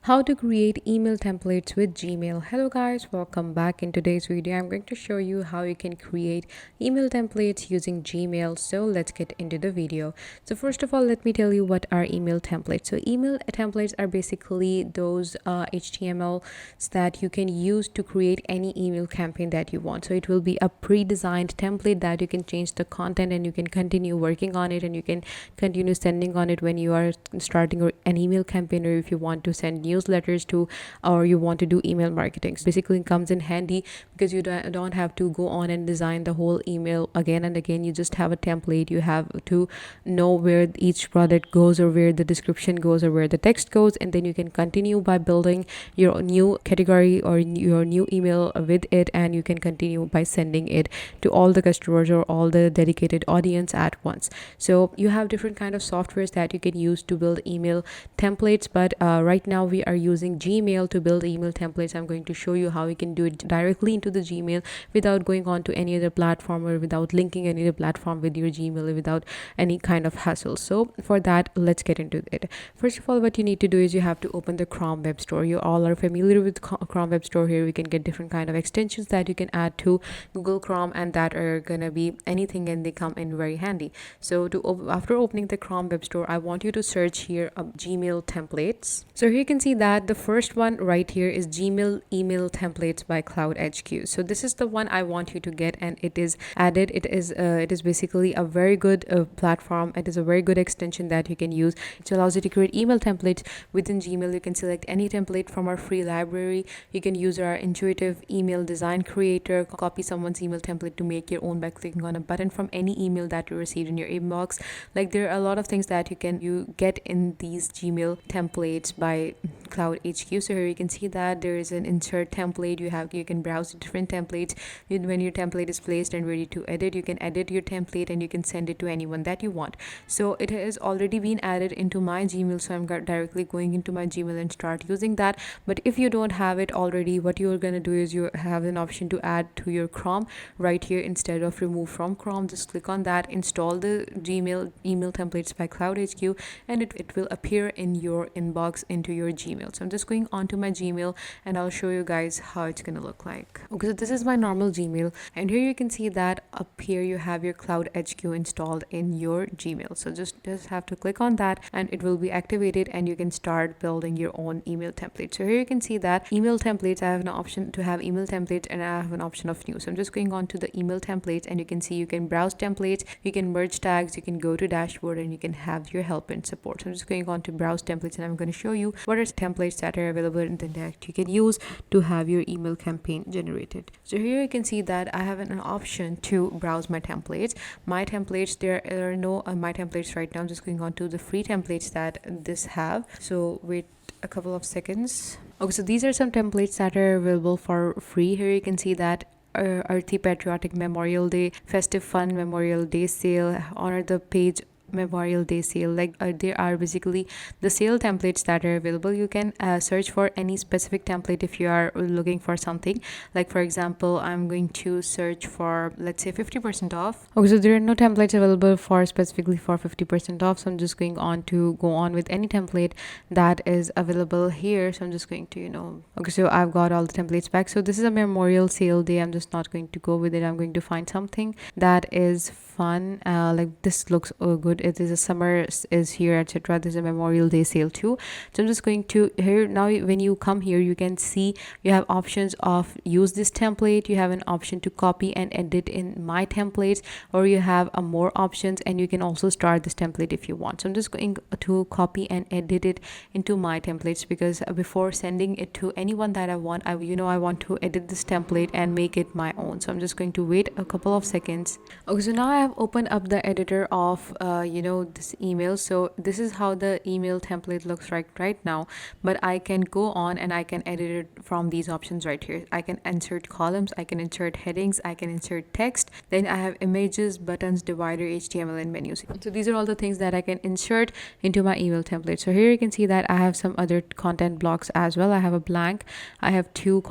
How to create email templates with Gmail. Hello guys, welcome back. In today's video I'm going to show you how you can create email templates using Gmail. So let's get into the video. So first of all, let me tell you what are email templates. So email templates are basically those HTMLs that you can use to create any email campaign that you want. So it will be a pre-designed template that you can change the content and you can continue working on it, and you can continue sending on it when you are starting an email campaign, or if you want to send newsletters to, or you want to do email marketing. So basically it comes in handy because you don't have to go on and design the whole email again and again. You just have a template. You have to know where each product goes, or where the description goes, or where the text goes, and then you can continue by building your new category or your new email with it, and you can continue by sending it to all the customers or all the dedicated audience at once. So you have different kind of softwares that you can use to build email templates, but right now we are using Gmail to build email templates. I'm going to show you how you can do it directly into the Gmail without going on to any other platform, or without linking any other platform with your Gmail, or without any kind of hassle. So for that, let's get into it. First of all, what you need to do is you have to open the Chrome Web Store. You all are familiar with Chrome Web Store. Here we can get different kind of extensions that you can add to Google Chrome, and that are gonna be anything, and they come in very handy. So after opening the Chrome Web Store, I want you to search here Gmail templates. So here you can see that the first one right here is Gmail email templates by Cloud HQ. So this is the one I want you to get, and it is added. It is basically a very good platform. It is a very good extension that you can use. It allows you to create email templates within Gmail. You can select any template from our free library. You can use our intuitive email design creator, copy someone's email template to make your own by clicking on a button from any email that you received in your inbox. Like, there are a lot of things that you get in these Gmail templates by Cloud HQ. So here you can see that there is an insert template. You can browse different templates. When your template is placed and ready to edit, you can edit your template and you can send it to anyone that you want. So it has already been added into my Gmail, so I'm directly going into my Gmail and start using that. But if you don't have it already, what you're going to do is you have an option to add to your Chrome right here. Instead of remove from Chrome, just click on that, install the Gmail email templates by Cloud HQ, and it will appear in your inbox into your Gmail. So I'm just going on to my Gmail and I'll show you guys how it's gonna look like. Okay, so this is my normal Gmail, and here you can see that up here you have your Cloud HQ installed in your Gmail. So just have to click on that and it will be activated, and you can start building your own email template. So here you can see that email templates, I have an option to have email templates, and I have an option of new. So I'm just going on to the email templates, and you can see you can browse templates, you can merge tags, you can go to dashboard, and you can have your help and support. So I'm just going on to browse templates, and I'm going to show you what are templates that are available in the that you can use to have your email campaign generated. So here you can see that I have an option to browse my templates. My templates, there are no my templates right now. I'm just going on to the free templates that this have. So wait a couple of seconds. Okay, so these are some templates that are available for free. Here you can see that Earthy Patriotic Memorial Day, Festive Fun Memorial Day Sale, Honor the Page Memorial Day Sale. Like there are basically the sale templates that are available. You can search for any specific template if you are looking for something. Like, for example, I'm going to search for, let's say, 50% off. Okay, so there are no templates available for specifically for 50% off, so I'm just going on to go on with any template that is available here. So I'm just going to okay, so I've got all the templates back. So this is a memorial sale day. I'm just not going to go with it. I'm going to find something that is fun. Like, this looks good. It is a summer is here, etc. There's a Memorial Day sale too. So I'm just going to here now. When you come here, you can see you have options of use this template. You have an option to copy and edit in my templates, or you have more options, and you can also start this template if you want. So I'm just going to copy and edit it into my templates, because before sending it to anyone that I want, I want to edit this template and make it my own. So I'm just going to wait a couple of seconds. Okay, so now I have opened up the editor of this email. So this is how the email template looks like right now, but I can go on and I can edit it from these options right here. I can insert columns, I can insert headings, I can insert text, then I have images, buttons, divider, HTML, and menus. So these are all the things that I can insert into my email template. So here you can see that I have some other content blocks as well. I have a blank, I have two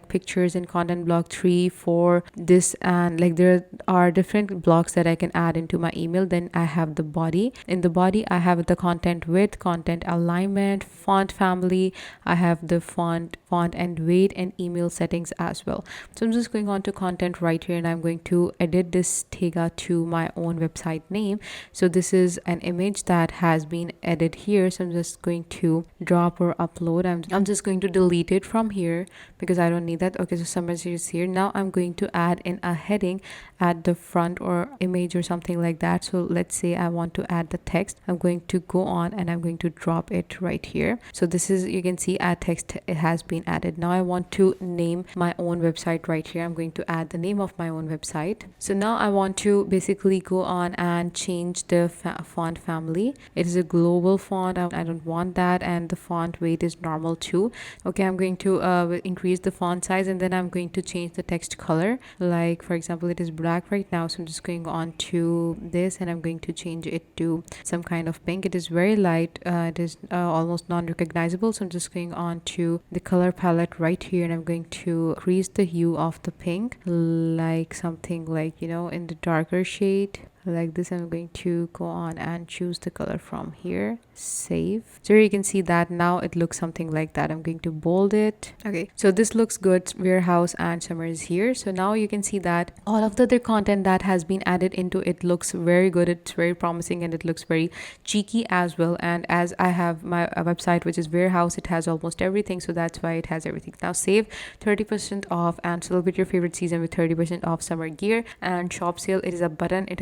pictures in content block 3, 4, this, and like there are different blocks that I can add into my email. Then I have have the body. In the body, I have the content width, content alignment, font family. I have the font and weight, and email settings as well. So I'm just going on to content right here, and I'm going to edit this Tega to my own website name. So this is an image that has been edited here. So I'm just going to drop or upload. I'm just going to delete it from here because I don't need that. Okay, so summary is here. Now I'm going to add in a heading at the front or image or something like that. So let's say I want to add the text. I'm going to go on and I'm going to drop it right here. So this is, you can see add text, it has been added. Now I want to name my own website right here. I'm going to add the name of my own website. So now I want to basically go on and change the font family. It is a global font. I don't want that, and the font weight is normal too. Okay, I'm going to increase the font size, and then I'm going to change the text color. Like for example, it is black right now, so I'm just going on to this and I'm going to change it to some kind of pink. It is very light. It is almost non-recognizable, so I'm just going on to the color palette right here, and I'm going to increase the hue of the pink, like something like, you know, in the darker shade like this. I'm going to go on and choose the color from here, save. So you can see that now it looks something like that. I'm going to bold it. Okay, so this looks good. Warehouse and summer is here. So now you can see that all of the other content that has been added into it looks very good. It's very promising and it looks very cheeky as well. And as I have my website, which is warehouse, it has almost everything, so that's why it has everything. Now save, 30% off, and celebrate your favorite season with 30% off summer gear. And shop sale, it is a button. It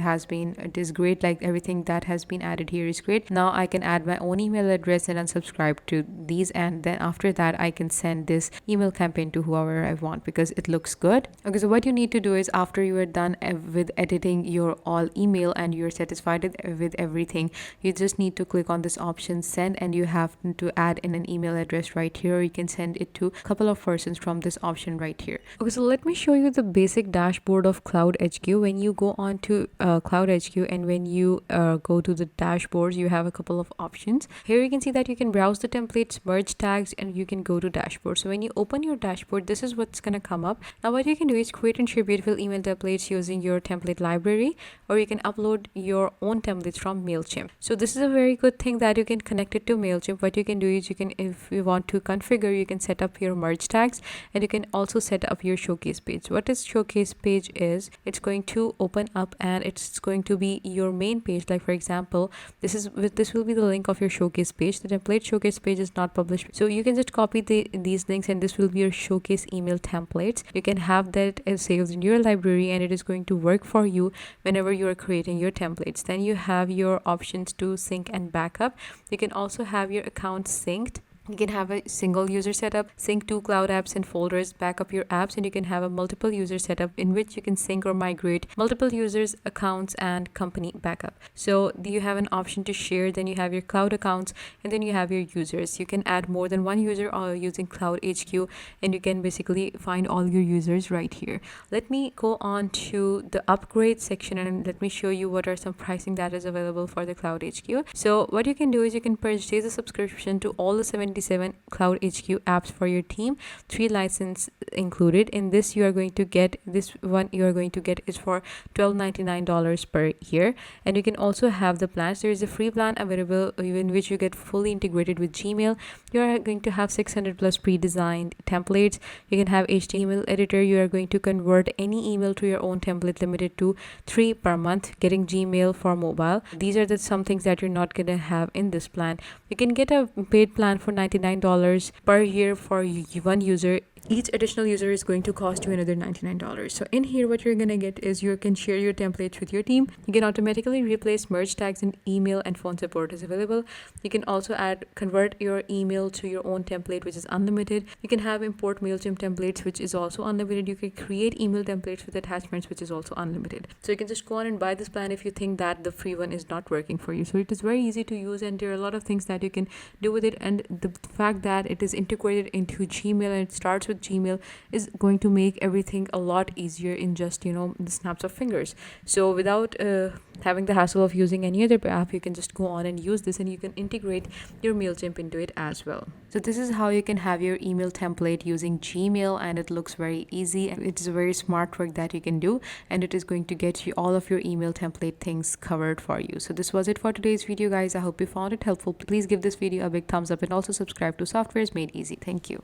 is great. Like everything that has been added here is great. Now I can add my own email address and unsubscribe to these, and then after that I can send this email campaign to whoever I want because it looks good. Okay, so what you need to do is, after you are done with editing your all email and you're satisfied with everything, you just need to click on this option send, and you have to add in an email address right here. You can send it to a couple of persons from this option right here. Okay, so let me show you the basic dashboard of Cloud HQ. When you go on to Cloud HQ, and when you go to the dashboards, you have a couple of options. Here you can see that you can browse the templates, merge tags, and you can go to dashboard. So when you open your dashboard, this is what's going to come up. Now what you can do is create and share beautiful email templates using your template library, or you can upload your own templates from MailChimp. So this is a very good thing that you can connect it to MailChimp. What you can do is, you can, if you want to configure, you can set up your merge tags, and you can also set up your showcase page. What is showcase page is, it's going to open up and it's going to be your main page. Like for example, this will be the link of your showcase page. The template showcase page is not published, so you can just copy these links, and this will be your showcase email templates. You can have that saved in your library, and it is going to work for you whenever you are creating your templates. Then you have your options to sync and backup. You can also have your account synced. You can have a single user setup, sync to cloud apps and folders, backup your apps, and you can have a multiple user setup in which you can sync or migrate multiple users, accounts, and company backup. So you have an option to share, then you have your cloud accounts, and then you have your users. You can add more than one user using Cloud HQ, and you can basically find all your users right here. Let me go on to the upgrade section and let me show you what are some pricing that is available for the Cloud HQ. So what you can do is, you can purchase a subscription to all the 77 Cloud HQ apps for your team, 3 license included. In this, you are going to get this one. You are going to get is for $12.99 per year, and you can also have the plans. There is a free plan available in which you get fully integrated with Gmail. You are going to have 600 plus pre-designed templates. You can have HTML editor. You are going to convert any email to your own template, limited to 3 per month. Getting Gmail for mobile. These are some things that you're not gonna have in this plan. You can get a paid plan for $99 per year for one user. Each additional user is going to cost you another $99. So in here, what you're going to get is, you can share your templates with your team. You can automatically replace merge tags, and email and phone support is available. You can also convert your email to your own template, which is unlimited. You can have import MailChimp templates, which is also unlimited. You can create email templates with attachments, which is also unlimited. So you can just go on and buy this plan if you think that the free one is not working for you. So it is very easy to use, and there are a lot of things that you can do with it. And the fact that it is integrated into Gmail and it starts templates with Gmail is going to make everything a lot easier in just, the snaps of fingers. So without having the hassle of using any other app, you can just go on and use this, and you can integrate your MailChimp into it as well. So this is how you can have your email template using Gmail, and it looks very easy, and it is a very smart trick that you can do, and it is going to get you all of your email template things covered for you. So this was it for today's video, guys. I hope you found it helpful. Please give this video a big thumbs up and also subscribe to Softwares Made Easy. Thank you.